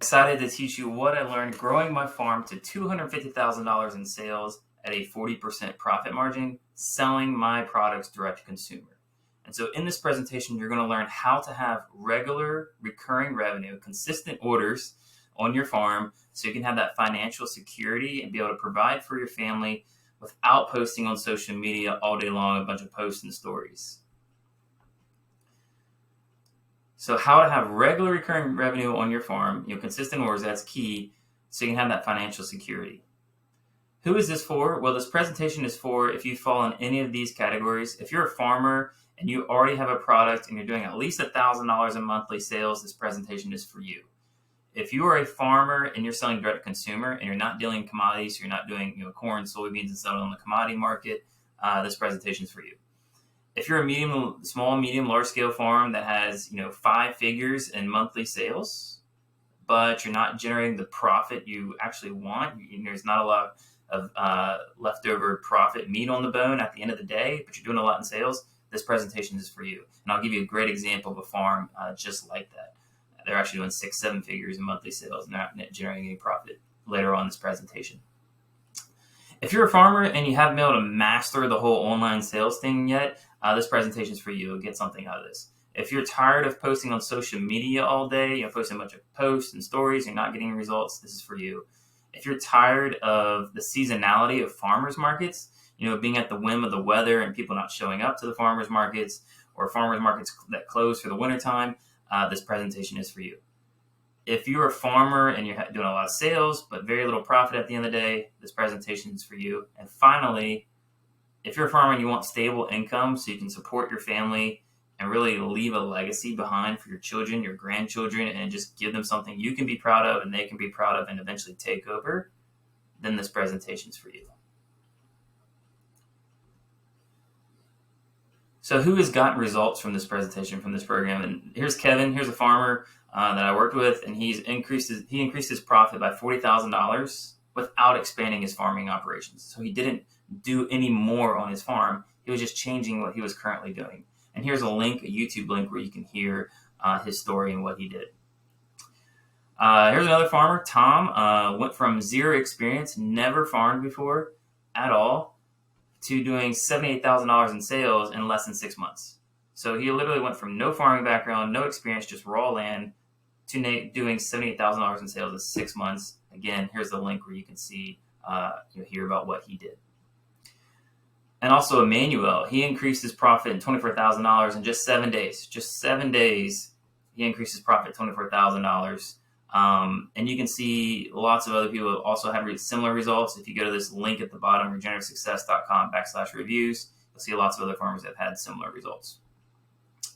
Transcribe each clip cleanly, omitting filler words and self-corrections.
excited to teach you what I learned growing my farm to $250,000 in sales at a 40% profit margin, selling my products direct to consumer. And so in this presentation, you're going to learn how to have regular recurring revenue, consistent orders on your farm so you can have that financial security and be able to provide for your family without posting on social media all day long, a bunch of posts and stories. So how to have regular recurring revenue on your farm, consistent orders, that's key, so you can have that financial security. Who is this for? Well, this presentation is for if you fall in any of these categories. If you're a farmer and you already have a product and you're doing at least $1,000 in monthly sales, this presentation is for you. If you are a farmer and you're selling direct to consumer and you're not dealing in commodities, you're not doing corn, soybeans, and selling on the commodity market, this presentation is for you. If you're a small, medium, large scale farm that has 5 figures in monthly sales, but you're not generating the profit you actually want, there's not a lot of leftover profit meat on the bone at the end of the day, but you're doing a lot in sales, this presentation is for you. And I'll give you a great example of a farm just like that. They're actually doing 6-7 figures in monthly sales and not generating any profit later on in this presentation. If you're a farmer and you haven't been able to master the whole online sales thing yet, this presentation is for you. You'll get something out of this. If you're tired of posting on social media all day, posting a bunch of posts and stories, you're not getting results, this is for you. If you're tired of the seasonality of farmers markets, being at the whim of the weather and people not showing up to the farmers markets or farmers markets that close for the wintertime, this presentation is for you. If you're a farmer and you're doing a lot of sales but very little profit at the end of the day, this presentation is for you. And finally, if you're a farmer and you want stable income so you can support your family and really leave a legacy behind for your children, your grandchildren, and just give them something you can be proud of and they can be proud of and eventually take over, then this presentation is for you. So who has gotten results from this presentation, from this program? And here's Kevin. Here's a farmer that I worked with, and he increased his profit by $40,000 without expanding his farming operations. So he didn't do any more on his farm. He was just changing what he was currently doing. And here's a YouTube link where you can hear his story and what he did. Here's another farmer, Tom, went from zero experience, never farmed before at all, to doing $78,000 in sales in less than 6 months. So he literally went from no farming background, no experience, just raw land, to doing $78,000 in sales in 6 months. Again, here's the link where you can see, hear about what he did. And also Emmanuel, he increased his profit in $24,000 in just 7 days. Just 7 days, he increased his profit $24,000. And you can see lots of other people also have similar results. If you go to this link at the bottom, regenerativesuccess.com/reviews, you'll see lots of other farmers that have had similar results.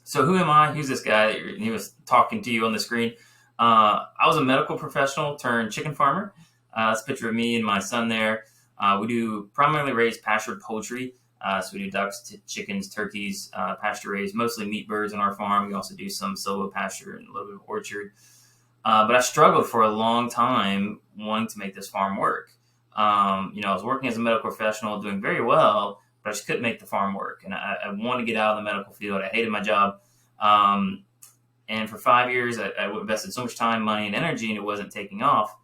So who am I? Who's this guy? He was talking to you on the screen. I was a medical professional turned chicken farmer. That's a picture of me and my son there. We do primarily raise pastured poultry. So we do ducks, chickens, turkeys, pasture raised, mostly meat birds on our farm. We also do some solo pasture and a little bit of orchard. But I struggled for a long time wanting to make this farm work. I was working as a medical professional, doing very well, but I just couldn't make the farm work. And I wanted to get out of the medical field. I hated my job. And for 5 years, I invested so much time, money, and energy, and it wasn't taking off.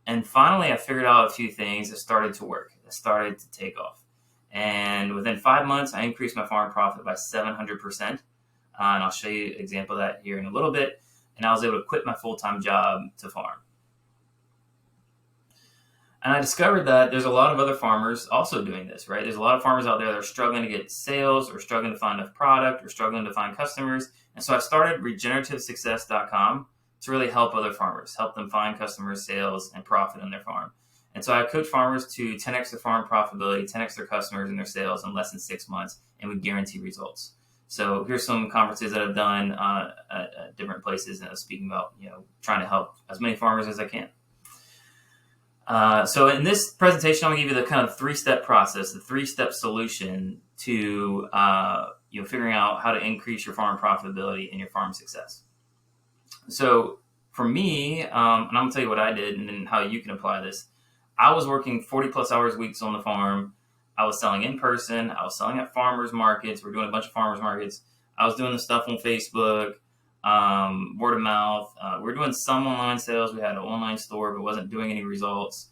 And finally, I figured out a few things that started to work. It started to take off. And within 5 months, I increased my farm profit by 700%. And I'll show you an example of that here in a little bit. And I was able to quit my full-time job to farm. And I discovered that there's a lot of other farmers also doing this, right? There's a lot of farmers out there that are struggling to get sales or struggling to find enough product or struggling to find customers. And so I started regenerativesuccess.com to really help other farmers, help them find customers, sales, and profit on their farm. And so I coach farmers to 10x their farm profitability, 10x their customers and their sales in less than 6 months, and we guarantee results. So here's some conferences that I've done at different places, and I was speaking about, trying to help as many farmers as I can. So in this presentation, I'm going to give you the kind of 3-step process, the 3-step solution to figuring out how to increase your farm profitability and your farm success. So for me, and I'm going to tell you what I did and then how you can apply this. I was working 40 plus hours weeks on the farm. I was selling in person. I was selling at farmers markets. We're doing a bunch of farmers markets. I was doing the stuff on Facebook. word of mouth. We were doing some online sales. We had an online store, but wasn't doing any results.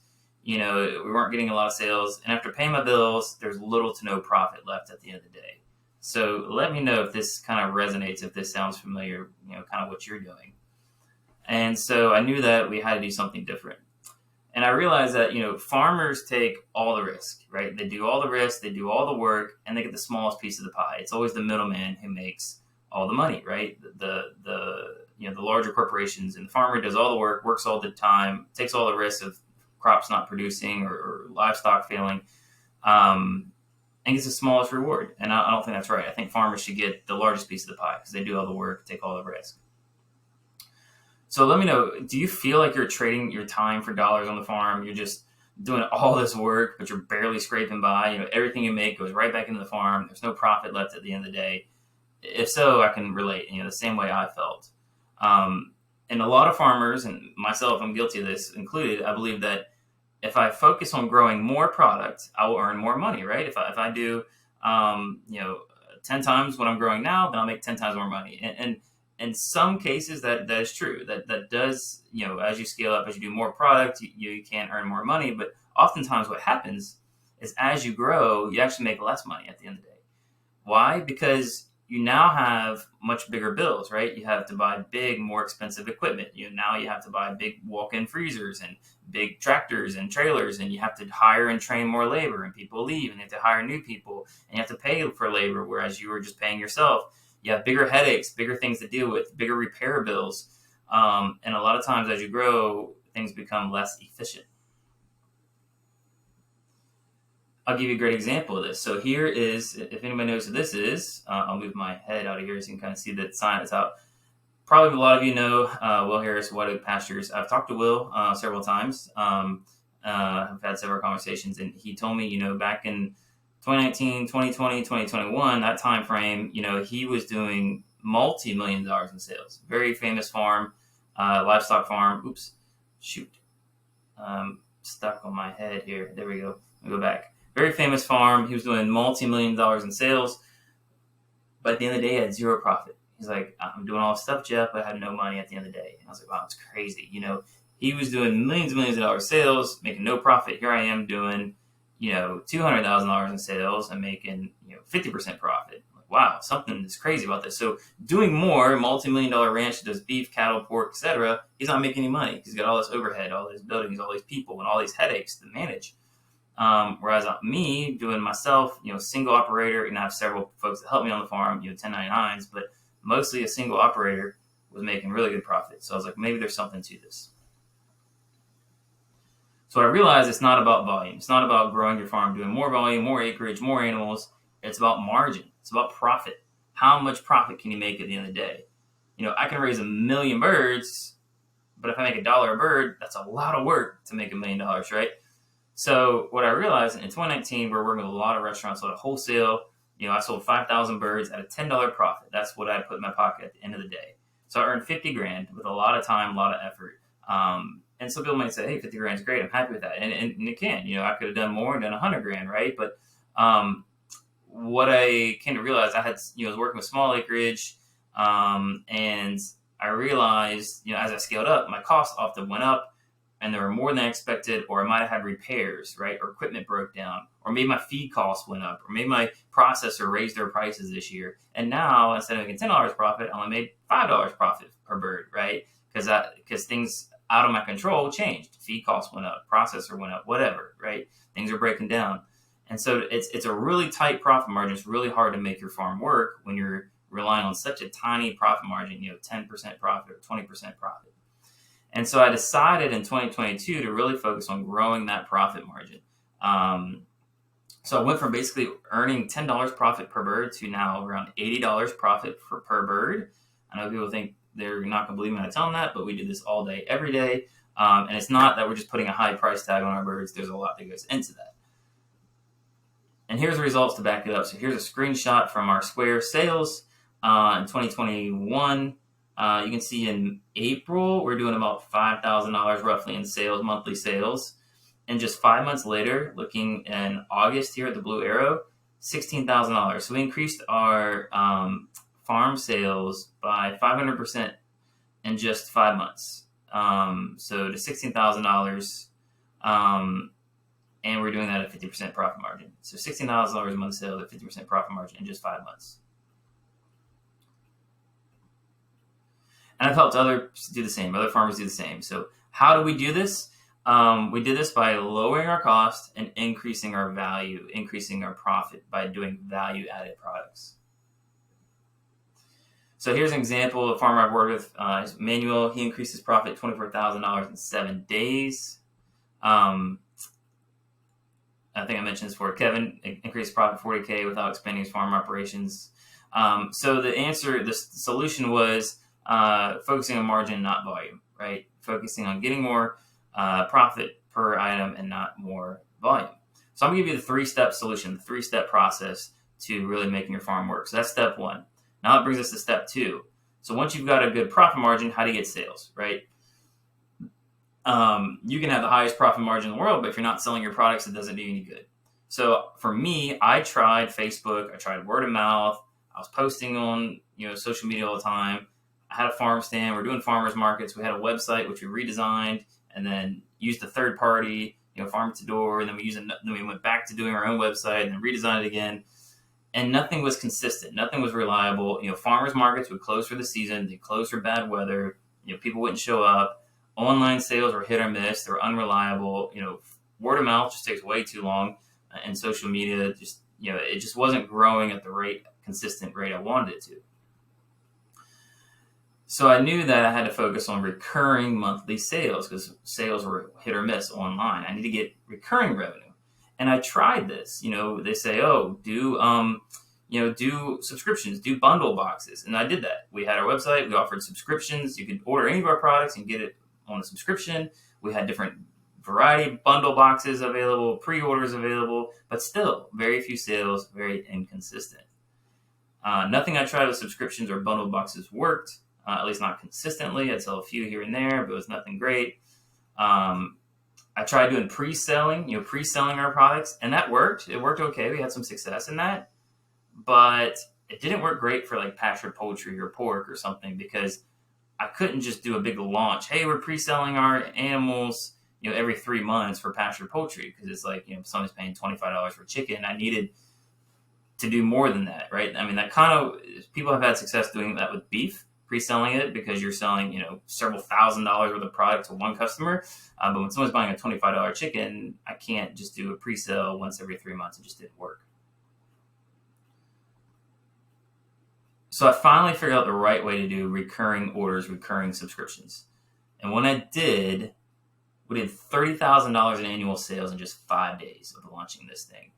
We weren't getting a lot of sales. And after paying my bills, there's little to no profit left at the end of the day. So let me know if this kind of resonates, if this sounds familiar, kind of what you're doing. And so I knew that we had to do something different. And I realized that, farmers take all the risk, right? They do all the risk, they do all the work, and they get the smallest piece of the pie. It's always the middleman who makes all the money, right? The larger corporations, and the farmer does all the work, works all the time, takes all the risks of crops not producing or livestock failing, and gets the smallest reward. And I don't think that's right. I think farmers should get the largest piece of the pie because they do all the work, take all the risk. So let me know, do you feel like you're trading your time for dollars on the farm? You're just doing all this work, but you're barely scraping by. Everything you make goes right back into the farm. There's no profit left at the end of the day. If so, I can relate, the same way I felt. And a lot of farmers, and myself, I'm guilty of this included, I believe that if I focus on growing more product, I will earn more money, right? If I do, 10 times what I'm growing now, then I'll make 10 times more money. And in some cases, that is true. That does, as you scale up, as you do more product, you can earn more money. But oftentimes what happens is as you grow, you actually make less money at the end of the day. Why? Because you now have much bigger bills, right? You have to buy big, more expensive equipment. Now you have to buy big walk-in freezers and big tractors and trailers, and you have to hire and train more labor, and people leave, and you have to hire new people, and you have to pay for labor, whereas you were just paying yourself. You have bigger headaches, bigger things to deal with, bigger repair bills. And a lot of times as you grow, things become less efficient. I'll give you a great example of this. So here is, if anybody knows what this is, I'll move my head out of here so you can kind of see the sign that's out. Probably a lot of you know Will Harris, White Oak Pastures. I've talked to Will several times. I've had several conversations, and he told me, back in 2019, 2020, 2021, that time frame, he was doing multi-million dollars in sales. Very famous farm, livestock farm. Oops, shoot. Stuck on my head here. There we go. Let me go back. Very famous farm. He was doing multi-million dollars in sales, but at the end of the day, he had zero profit. He's like, I'm doing all this stuff, Jeff, but I had no money at the end of the day. And I was like, wow, that's crazy. He was doing millions and millions of dollars sales, making no profit. Here I am doing, $200,000 in sales and making, 50% profit. Like, wow, something is crazy about this. So doing more, multi-million dollar ranch that does beef, cattle, pork, etc., he's not making any money. He's got all this overhead, all these buildings, all these people, and all these headaches to manage. Whereas me doing myself, single operator, and I have several folks that help me on the farm, 1099s, but mostly a single operator was making really good profit. So I was like, maybe there's something to this. So I realized it's not about volume. It's not about growing your farm, doing more volume, more acreage, more animals. It's about margin. It's about profit. How much profit can you make at the end of the day? I can raise 1 million birds, but if I make $1 a bird, that's a lot of work to make $1 million, right? So what I realized in 2019, we're working with a lot of restaurants, a lot of wholesale. I sold 5,000 birds at a $10 profit. That's what I put in my pocket at the end of the day. So I earned 50 grand with a lot of time, a lot of effort. And some people might say, hey, 50 grand is great. I'm happy with that. And it can, I could have done more and done 100 grand, right? But what I came to realize, I had, was working with small acreage, and I realized, as I scaled up, my costs often went up, and they were more than I expected, or I might have had repairs, right? Or equipment broke down, or maybe my feed costs went up, or maybe my processor raised their prices this year. And now, instead of making $10 profit, I only made $5 profit per bird, right? Because things out of my control changed. Feed costs went up, processor went up, whatever, right? Things are breaking down. And so it's a really tight profit margin. It's really hard to make your farm work when you're relying on such a tiny profit margin, 10% profit or 20% profit. And so I decided in 2022 to really focus on growing that profit margin. So I went from basically earning $10 profit per bird to now around $80 profit per bird. I know people think they're not going to believe me when I tell them that, but we do this all day, every day. And it's not that we're just putting a high price tag on our birds. There's a lot that goes into that. And here's the results to back it up. So here's a screenshot from our Square sales in 2021. You can see in April, we're doing about $5,000 roughly in sales, monthly sales. And just 5 months later, looking in August here at the blue arrow, $16,000. So we increased our farm sales by 500% in just 5 months. So to $16,000, and we're doing that at 50% profit margin. So $16,000 a month sales at 50% profit margin in just 5 months. And I've helped others do the same. Other farmers do the same. So how do we do this? We did this by lowering our cost and increasing our value, increasing our profit by doing value-added products. So here's an example of a farmer I've worked with, is Manuel. He increased his profit $24,000 in 7 days. I think I mentioned this before. Kevin increased profit $40K without expanding his farm operations. So the solution was focusing on margin, not volume, right? Focusing on getting more profit per item and not more volume. So I'm going to give you the 3-step solution, the 3-step process to really making your farm work. So that's step 1. Now it brings us to step 2. So once you've got a good profit margin, how do you get sales, right? You can have the highest profit margin in the world, but if you're not selling your products, it doesn't do you any good. So for me, I tried Facebook, I tried word of mouth, I was posting on social media all the time. I had a farm stand, we're doing farmers markets, we had a website which we redesigned and then used a third party, farm to door, and then we went back to doing our own website and then redesigned it again. And nothing was consistent, nothing was reliable. Farmers markets would close for the season, they closed for bad weather, people wouldn't show up. Online sales were hit or miss. They were unreliable. Word of mouth just takes way too long, and social media it just wasn't growing at the consistent rate I wanted it to. So I knew that I had to focus on recurring monthly sales because sales were hit or miss online. I need to get recurring revenue, and I tried this. They say, oh, do subscriptions, do bundle boxes, and I did that. We had our website. We offered subscriptions. You could order any of our products and get it on a subscription. We had different variety bundle boxes available, pre-orders available, but still very few sales, very inconsistent. Nothing I tried with subscriptions or bundle boxes worked, at least not consistently. I'd sell a few here and there, but it was nothing great. I tried doing pre-selling our products, and that worked. It worked okay. We had some success in that, but it didn't work great for like pastured poultry or pork or something because I couldn't just do a big launch. Hey, we're pre-selling our animals, every 3 months for pastured poultry because it's like, someone's paying $25 for chicken. I needed to do more than that, right? I mean, that kind of people have had success doing that with beef, pre-selling it because you're selling, several $1,000s worth of product to one customer. But when someone's buying a $25 chicken, I can't just do a pre-sale once every 3 months. It just didn't work. So I finally figured out the right way to do recurring orders, recurring subscriptions. And when I did, we did $30,000 in annual sales in just 5 days of launching this thing.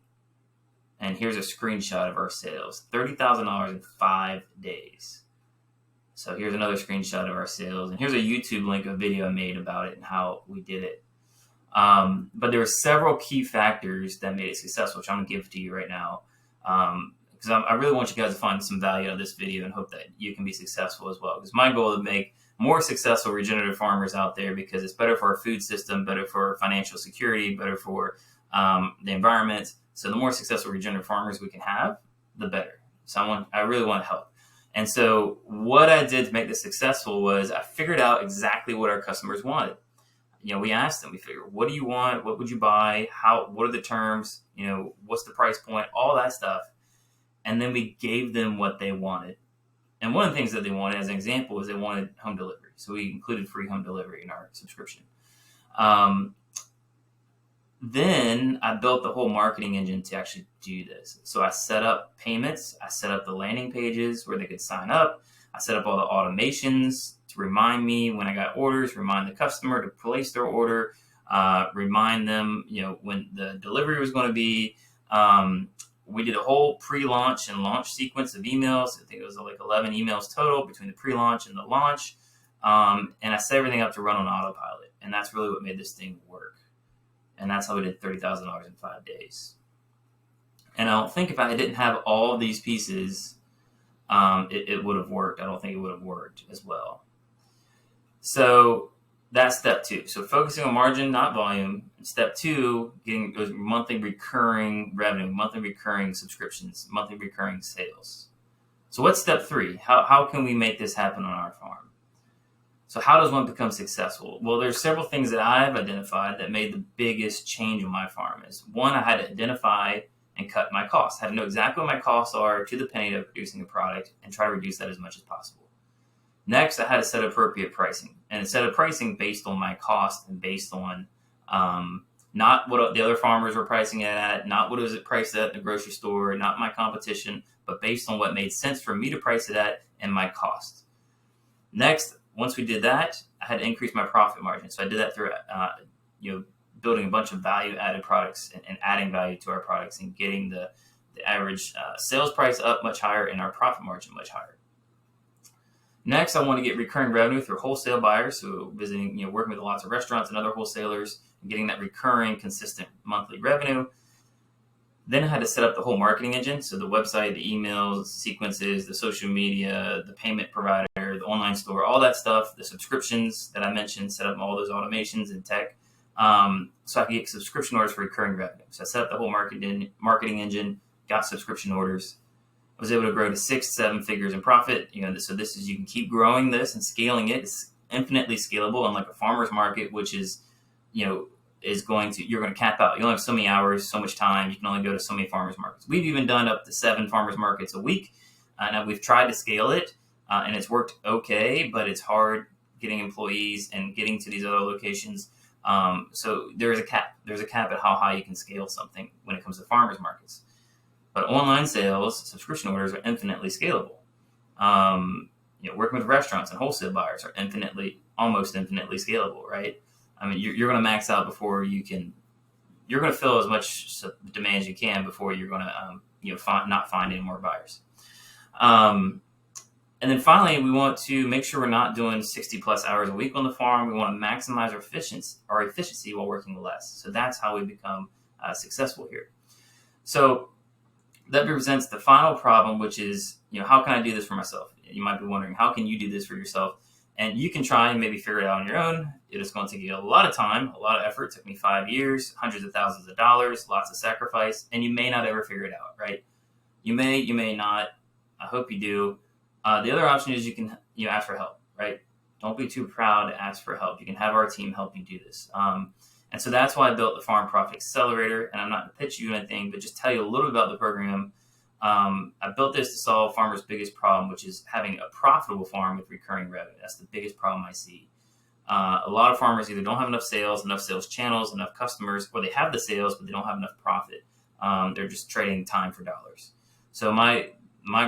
And here's a screenshot of our sales, $30,000 in 5 days. So here's another screenshot of our sales. And here's a YouTube link, a video I made about it and how we did it. But there were several key factors that made it successful, which I'm going to give to you right now. Because I really want you guys to find some value out of this video and hope that you can be successful as well. Because my goal is to make more successful regenerative farmers out there because it's better for our food system, better for financial security, better for the environment. So the more successful regenerative farmers we can have, the better. So I really want to help. And so what I did to make this successful was I figured out exactly what our customers wanted. We asked them, we figured, what do you want? What would you buy? What are the terms? What's the price point? All that stuff. And then we gave them what they wanted. And one of the things that they wanted, as an example, is they wanted home delivery. So we included free home delivery in our subscription. Then I built the whole marketing engine to actually do this. So I set up payments. I set up the landing pages where they could sign up. I set up all the automations to remind me when I got orders, remind the customer to place their order, remind them, when the delivery was going to be. We did a whole pre-launch and launch sequence of emails. I think it was like 11 emails total between the pre-launch and the launch. And I set everything up to run on autopilot. And that's really what made this thing work. And that's how we did $30,000 in 5 days. And I don't think if I didn't have all of these pieces, it would have worked. I don't think it would have worked as well. So that's step 2. So focusing on margin, not volume. Step 2, getting those monthly recurring revenue, monthly recurring subscriptions, monthly recurring sales. So what's step 3? How can we make this happen on our farm? So how does one become successful? Well, there's several things that I've identified that made the biggest change on my farm. Is one, I had to identify and cut my costs. I had to know exactly what my costs are to the penny of producing a product and try to reduce that as much as possible. Next, I had to set appropriate pricing, and set a pricing based on my cost and based on not what the other farmers were pricing it at, not what was it priced at in the grocery store, not my competition, but based on what made sense for me to price it at and my cost. Next, once we did that, I had to increase my profit margin. So I did that through building a bunch of value-added products and adding value to our products and getting the average sales price up much higher and our profit margin much higher. Next, I want to get recurring revenue through wholesale buyers, so visiting, working with lots of restaurants and other wholesalers and getting that recurring, consistent monthly revenue. Then I had to set up the whole marketing engine, so the website, the emails, sequences, the social media, the payment provider, the online store, all that stuff, the subscriptions that I mentioned, set up all those automations and tech, so I could get subscription orders for recurring revenue. So I set up the whole marketing engine, got subscription orders. I was able to grow to 6-7 figures in profit. So this is, you can keep growing this and scaling it. It's infinitely scalable, unlike a farmer's market, which is, you're going to cap out. You only have so many hours, so much time. You can only go to so many farmers markets. We've even done up to 7 farmers markets a week. Now we've tried to scale it, and it's worked okay, but it's hard getting employees and getting to these other locations. So there's a cap. There's a cap at how high you can scale something when it comes to farmers markets. But online sales, subscription orders are infinitely scalable. Working with restaurants and wholesale buyers are almost infinitely scalable, right? I mean, you're going to max out before you're going to fill as much demand as you can before you're going to, not find any more buyers. And then finally, we want to make sure we're not doing 60 plus hours a week on the farm. We want to maximize our efficiency while working less. So that's how we become successful here. So that represents the final problem, which is, how can I do this for myself? You might be wondering, how can you do this for yourself? And you can try and maybe figure it out on your own. It is going to take you a lot of time, a lot of effort. It took me 5 years, hundreds of thousands of dollars, lots of sacrifice, and you may not ever figure it out, right? You may not. I hope you do. The other option is you can ask for help, right? Don't be too proud to ask for help. You can have our team help you do this. And so that's why I built the Farm Profit Accelerator. And I'm not going to pitch you anything, but just tell you a little bit about the program. I built this to solve farmers' biggest problem, which is having a profitable farm with recurring revenue. That's the biggest problem I see. A lot of farmers either don't have enough sales channels, enough customers, or they have the sales, but they don't have enough profit. They're just trading time for dollars. So my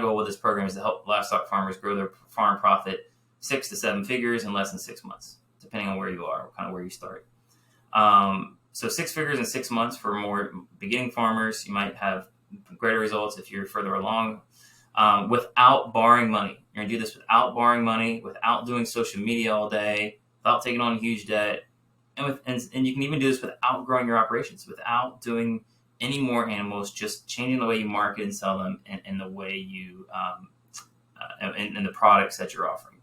goal with this program is to help livestock farmers grow their farm profit 6 to 7 figures in less than 6 months, depending on where you are, kind of where you start. So 6 figures in 6 months for more beginning farmers. You might have greater results if you're further along, without borrowing money. You're going to do this without borrowing money, without doing social media all day, without taking on huge debt. And you can even do this without growing your operations, without doing any more animals, just changing the way you market and sell them and the way you, and the products that you're offering.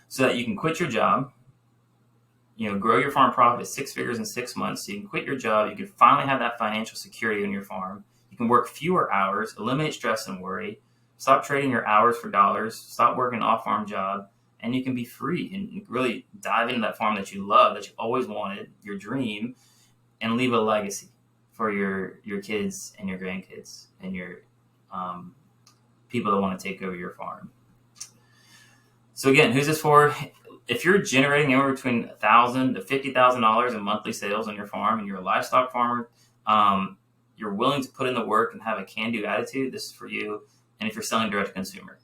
So that you can quit your job, grow your farm profit 6 figures in 6 months. So you can quit your job. You can finally have that financial security on your farm. You can work fewer hours, eliminate stress and worry, stop trading your hours for dollars, stop working an off-farm job, and you can be free and really dive into that farm that you love, that you always wanted, your dream, and leave a legacy for your kids and your grandkids and your people that want to take over your farm. So again, who's this for? If you're generating anywhere between $1,000 to $50,000 in monthly sales on your farm and you're a livestock farmer, you're willing to put in the work and have a can-do attitude, this is for you. And if you're selling direct to consumer,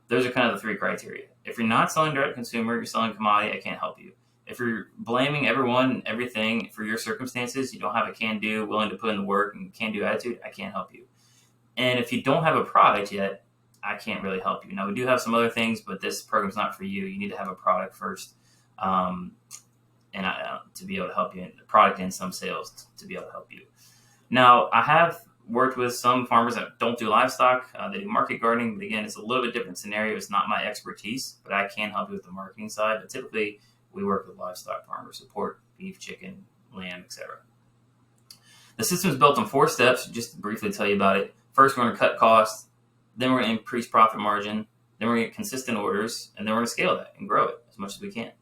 those are kind of the 3 criteria. If you're not selling direct to consumer, you're selling commodity, I can't help you. If you're blaming everyone and everything for your circumstances, you don't have a can-do, willing to put in the work and can-do attitude, I can't help you. And if you don't have a product yet, I can't really help you. Now, we do have some other things, but this program's not for you. You need to have a product first, and to be able to help you, a product and some sales to be able to help you. Now, I have worked with some farmers that don't do livestock. They do market gardening, but again, it's a little bit different scenario. It's not my expertise, but I can help you with the marketing side. But typically, we work with livestock farmers, support beef, chicken, lamb, etc. The system is built on 4 steps. Just to briefly tell you about it. First, we're going to cut costs. then we're going to increase profit margin, then we're going to get consistent orders, and then we're going to scale that and grow it as much as we can.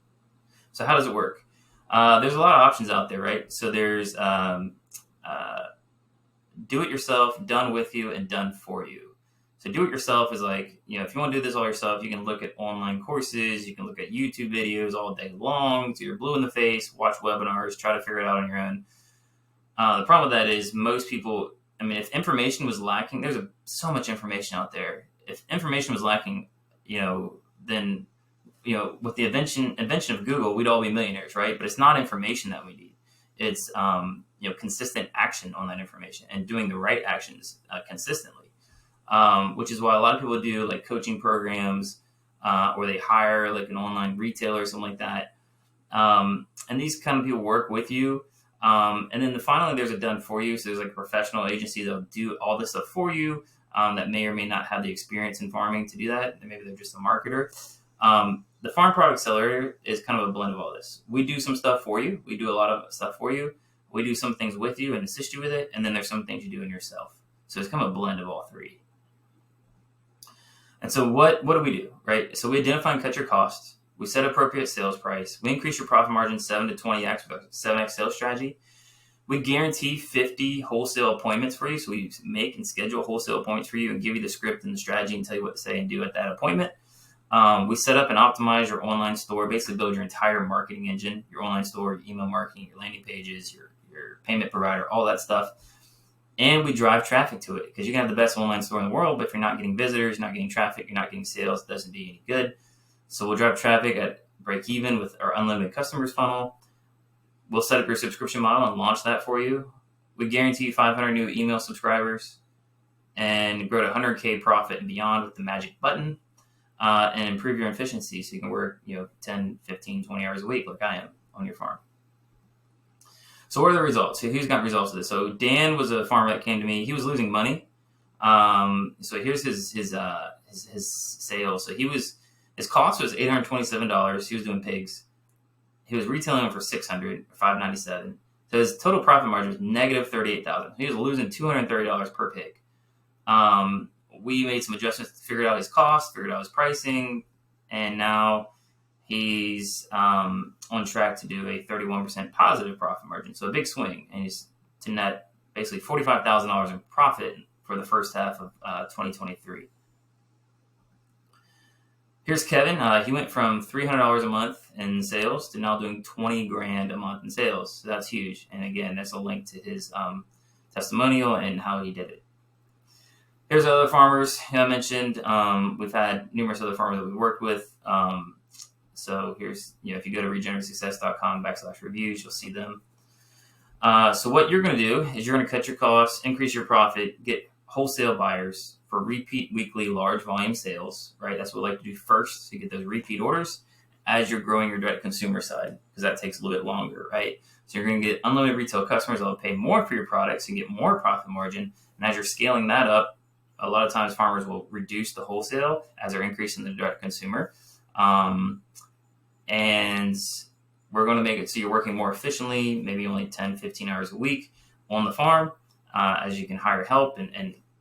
So how does it work? There's a lot of options out there, right? So there's do it yourself, done with you, and done for you. So do it yourself is like, if you want to do this all yourself, you can look at online courses, you can look at YouTube videos all day long, so you're blue in the face, watch webinars, try to figure it out on your own. The problem with that is most people, if information was lacking, there's so much information out there. If information was lacking, then, with the invention of Google, we'd all be millionaires, right? But it's not information that we need. It's, consistent action on that information and doing the right actions consistently, which is why a lot of people do like coaching programs or they hire like an online retailer or something like that. And these kind of people work with you. And then finally, there's a done for you. So there's like a professional agency that'll do all this stuff for you that may or may not have the experience in farming to do that. Maybe they're just a marketer. The Farm Product Accelerator is kind of a blend of all this. We do some stuff for you. We do a lot of stuff for you. We do some things with you and assist you with it. And then there's some things you do in yourself. So it's kind of a blend of all three. And so what do we do, right? So we identify and cut your costs. We set appropriate sales price. We increase your profit margin 7 to 20x with a 7x sales strategy. We guarantee 50 wholesale appointments for you. So we make and schedule wholesale appointments for you and give you the script and the strategy and tell you what to say and do at that appointment. We set up and optimize your online store, basically build your entire marketing engine, your online store, your email marketing, your landing pages, your payment provider, all that stuff. And we drive traffic to it because you can have the best online store in the world, but if you're not getting visitors, you're not getting traffic, you're not getting sales, it doesn't do you any good. So we'll drive traffic at break even with our unlimited customers funnel. We'll set up your subscription model and launch that for you. We guarantee 500 new email subscribers and grow to 100K profit and beyond with the magic button. And improve your efficiency so you can work 10, 15, 20 hours a week like I am on your farm. So what are the results? So who's got results of this? So Dan was a farmer that came to me. He was losing money. So here's his sales. So his cost was $827. He was doing pigs. He was retailing them for $600, $597. So his total profit margin was negative $38,000. He was losing $230 per pig. We made some adjustments, figured out his cost, figured out his pricing, and now he's on track to do a 31% positive profit margin. So a big swing, and he's to net basically $45,000 in profit for the first half of 2023. Here's Kevin. He went from $300 a month in sales to now doing $20,000 a month in sales. So that's huge. And again, that's a link to his testimonial and how he did it. Here's other farmers I mentioned. We've had numerous other farmers that we worked with. So here's, if you go to regenerativesuccess.com/reviews, you'll see them. So what you're going to do is you're going to cut your costs, increase your profit, get wholesale buyers for repeat weekly large volume sales, right? That's what we like to do first. So you get those repeat orders as you're growing your direct consumer side, because that takes a little bit longer, right? So you're going to get unlimited retail customers that will pay more for your products and get more profit margin. And as you're scaling that up, a lot of times farmers will reduce the wholesale as they're increasing the direct consumer. And we're going to make it so you're working more efficiently, maybe only 10, 15 hours a week on the farm, as you can hire help and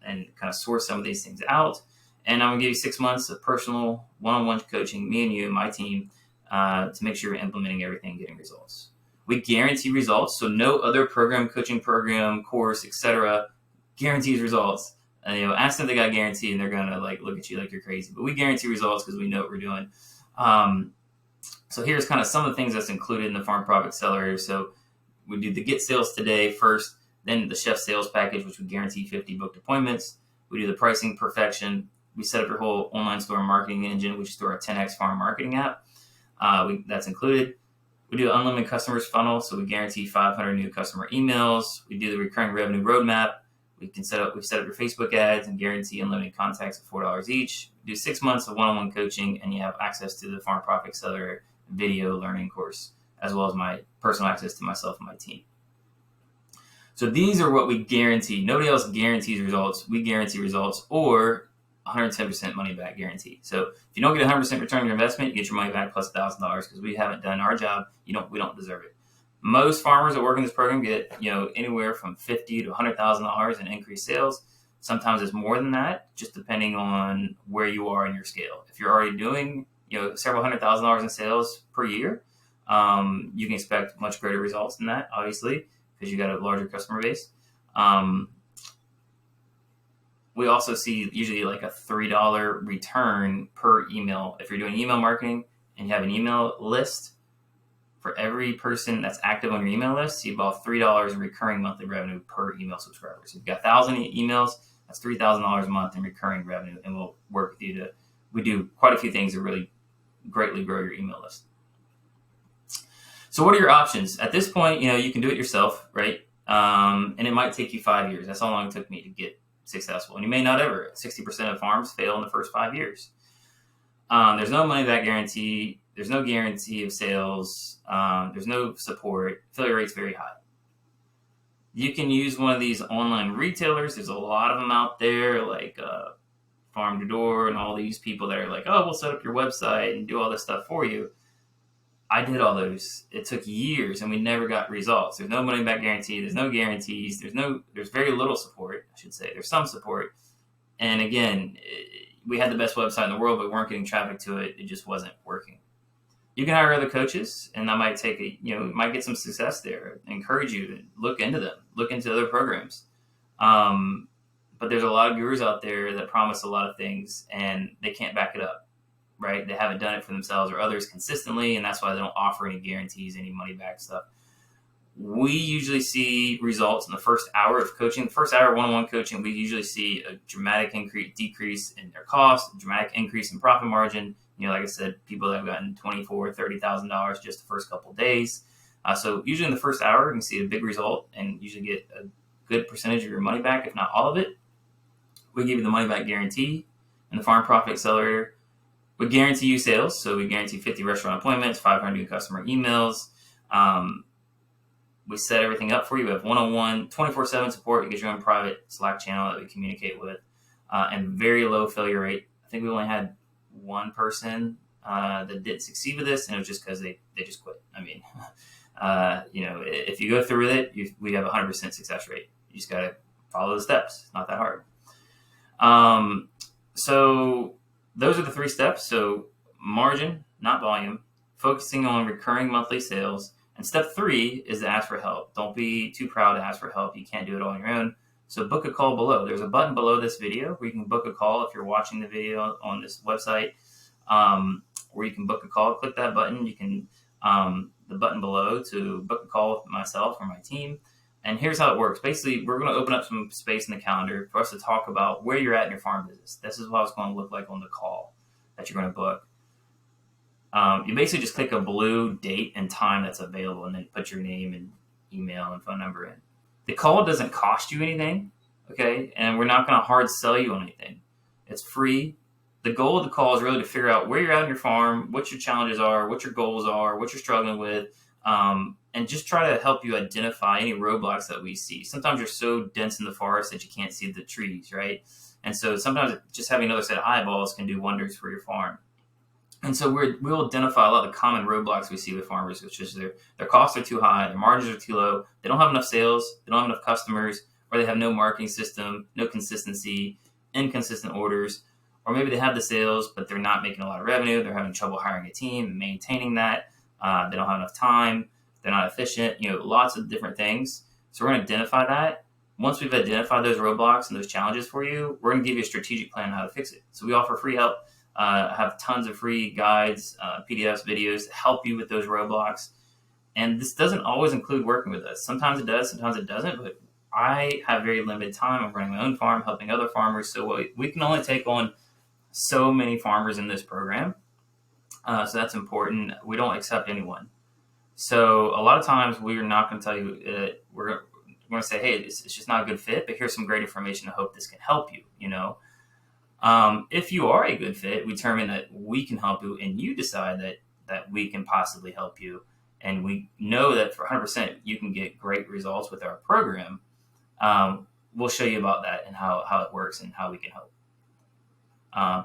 kind of source some of these things out. And I'm going to give you 6 months of personal one-on-one coaching, me and you and my team, to make sure you're implementing everything and getting results. We guarantee results, so no other program, coaching program, course, etc. guarantees results. Ask them if they got guaranteed, and they're gonna look at you like you're crazy. But we guarantee results because we know what we're doing. So here's kind of some of the things that's included in the Farm Profit Accelerator. So we do the get sales today first, then the chef sales package, which we guarantee 50 booked appointments. We do the pricing perfection. We set up your whole online store marketing engine, which is through our 10X Farm Marketing app. That's included. We do unlimited customers funnel, so we guarantee 500 new customer emails. We do the recurring revenue roadmap. We've set up your Facebook ads and guarantee unlimited contacts at $4 each. We do 6 months of one-on-one coaching, and you have access to the Farm Profit Accelerator video learning course, as well as my personal access to myself and my team. So these are what we guarantee. Nobody else guarantees results. We guarantee results, or 110% money back guarantee. So if you don't get 100% return on your investment, you get your money back plus $1,000 because we haven't done our job. We don't deserve it. Most farmers that work in this program get anywhere from $50,000 to $100,000 in increased sales. Sometimes it's more than that, just depending on where you are in your scale. If you're already doing several $100,000 in sales per year, you can expect much greater results than that, obviously, because you got a larger customer base. We also see usually like a $3 return per email. If you're doing email marketing and you have an email list, for every person that's active on your email list, you about $3 in recurring monthly revenue per email subscriber. So you've got 1,000 emails, that's $3,000 a month in recurring revenue, and we'll work with you we do quite a few things to really greatly grow your email list. So what are your options? At this point, you can do it yourself, right? And it might take you 5 years. That's how long it took me to get successful. And you may not ever. 60% of farms fail in the first 5 years. There's no money back guarantee. There's no guarantee of sales. There's no support. Failure rate's very high. You can use one of these online retailers. There's a lot of them out there, like Farm to Door and all these people that are like, oh, we'll set up your website and do all this stuff for you. I did all those. It took years, and we never got results. There's no money back guarantee. There's no guarantees. There's very little support, I should say. There's some support. And again, we had the best website in the world, but we weren't getting traffic to it. It just wasn't working. You can hire other coaches, and that might take might get some success there. I encourage you to look into them, look into other programs. But there's a lot of gurus out there that promise a lot of things, and they can't back it up, right? They haven't done it for themselves or others consistently, and that's why they don't offer any guarantees, any money back stuff. We usually see results in the first hour of coaching. The first hour of one-on-one coaching, we usually see a dramatic decrease in their cost, a dramatic increase in profit margin. Like I said, people that have gotten $24,000, $30,000 just the first couple of days. So usually in the first hour, you can see a big result and usually get a good percentage of your money back, if not all of it. We give you the money back guarantee in the Farm Profit Accelerator. We guarantee you sales. So we guarantee 50 restaurant appointments, 500 new customer emails. We set everything up for you. We have one-on-one, 24/7 support. You get your own private Slack channel that we communicate with, and very low failure rate. I think we only had one person that didn't succeed with this, and it was just because they just quit. I mean, if you go through with it, we have a 100% success rate. You just got to follow the steps. It's not that hard. So those are the 3 steps. So margin, not volume, focusing on recurring monthly sales. And step 3 is to ask for help. Don't be too proud to ask for help. You can't do it all on your own. So book a call below. There's a button below this video where you can book a call if you're watching the video on this website, where you can book a call. Click that button. You can the button below to book a call with myself or my team. And here's how it works. Basically, we're going to open up some space in the calendar for us to talk about where you're at in your farm business. This is what it's going to look like on the call that you're going to book. You basically just click a blue date and time that's available and then put your name and email and phone number in. The call doesn't cost you anything, okay? And we're not going to hard sell you on anything. It's free. The goal of the call is really to figure out where you're at in your farm, what your challenges are, what your goals are, what you're struggling with, and just try to help you identify any roadblocks that we see. Sometimes you're so dense in the forest that you can't see the trees, right? And so sometimes just having another set of eyeballs can do wonders for your farm. And so we'll identify a lot of the common roadblocks we see with farmers, which is their costs are too high, their margins are too low, they don't have enough sales, they don't have enough customers, or they have no marketing system, no consistency, inconsistent orders, or maybe they have the sales, but they're not making a lot of revenue, they're having trouble hiring a team and maintaining that, they don't have enough time, they're not efficient, lots of different things. So we're going to identify that. Once we've identified those roadblocks and those challenges for you, we're going to give you a strategic plan on how to fix it. So we offer free help. Have tons of free guides, PDFs, videos to help you with those roadblocks. And this doesn't always include working with us. Sometimes it does, sometimes it doesn't. But I have very limited time. I'm running my own farm, helping other farmers. So we can only take on so many farmers in this program. So that's important. We don't accept anyone. So a lot of times we're not going to tell you, we're going to say, hey, it's just not a good fit, but here's some great information. I hope this can help you, If you are a good fit, we determine that we can help you and you decide that we can possibly help you. And we know that for 100% you can get great results with our program. We'll show you about that and how it works and how we can help.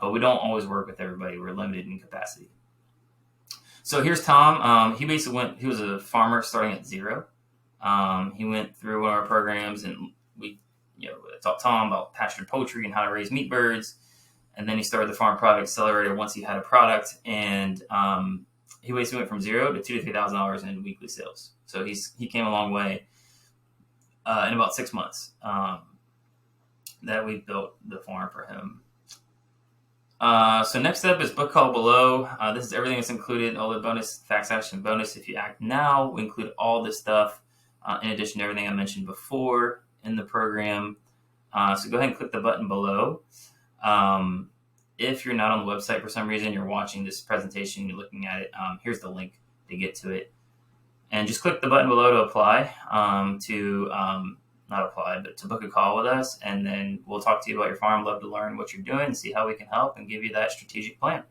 But we don't always work with everybody. We're limited in capacity. So here's Tom. He was a farmer starting at zero. He went through one of our programs and we taught Tom about pastured poultry and how to raise meat birds. And then he started the Farm Product Accelerator once he had a product, and he basically went from $0 to $2,000 to $3,000 in weekly sales. So he came a long way in about 6 months that we built the farm for him. So next up is book call below. This is everything that's included, all the bonus, facts, action, bonus. If you act now, we include all this stuff in addition to everything I mentioned before in the program. So go ahead and click the button below. If you're not on the website for some reason, you're watching this presentation, you're looking at it, here's the link to get to it. And just click the button below to apply, not apply, but to book a call with us. And then we'll talk to you about your farm, love to learn what you're doing, see how we can help and give you that strategic plan.